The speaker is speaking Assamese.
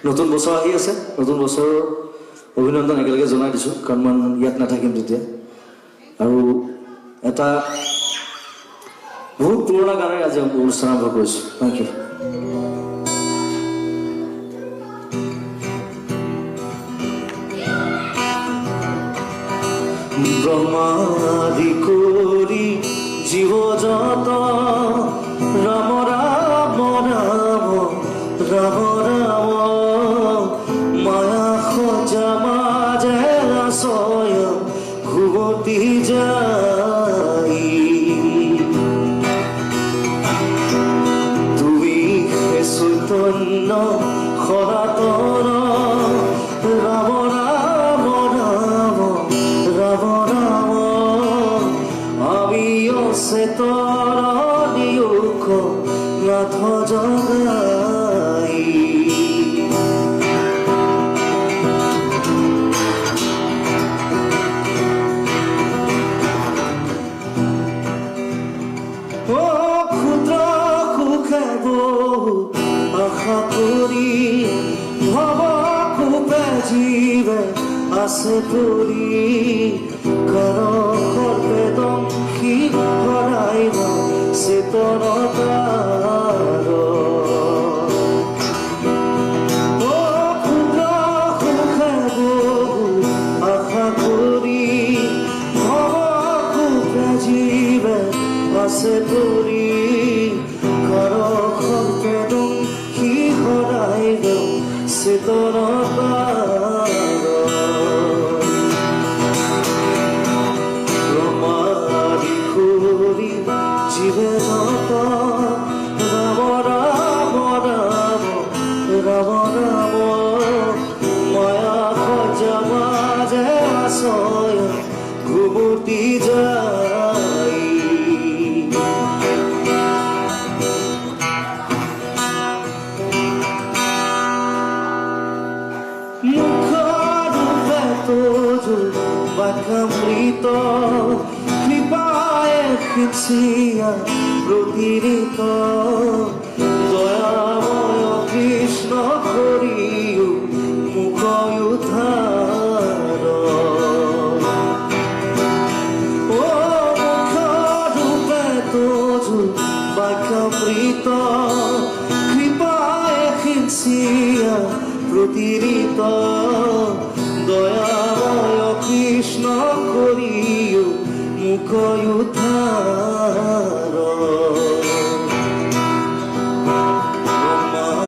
নতুন বছৰ আহি আছে নতুন বছৰ অভিনন্দন একেলগে জনাই দিছোঁ কাৰণ মই ইয়াত নাথাকিম তেতিয়া আৰু এটা বহুত পুৰণা গানেৰে আজি অনুষ্ঠান আৰম্ভ কৰিছোঁ থেংক ইউ ব্ৰহ্মাদি কৰি জীৱ জত ৰাম ৰাম ৰাম ৰাম ৰাম মায়া সজা মাজে ৰাচয় ঘুমতি যাই তুমি হে চৈতন্য সনাতন ৰাম ৰাম ৰাম ৰাম ৰাম আমি অচেতন নিয়োগ নাথ জগাই ক্ষুদ্ৰ সুখে বহু আশা কৰি ভৱ কোপে জীৱে আছে পৰি কৰ সৰ্বেদংশী হৰাই চেতনতাৰ ক্ষুদ্ৰ সুখে বহু আশা কৰি ভৱ কোপে জীৱে আছে পৰি কৰ সৰ্বেদংশী হৰাই চেতনতাৰ জীবে যত রাম রাম রাম রাম রাম মায়া খজা মাঝে আশয় ঘুমতি যাই মুখ রূপে তোজু বাক্যামৃত কৃপায় খিচিয়া প্রতিরিত দয়াময় কৃষ্ণ করিও মুখ উদ্ধার ও মুখ রূপে তোজু বাক্যামৃত কৃপায় খিচিয়া প্রতিরিত দয়াময় কৃষ্ণ করিও মুখ উদ্ধার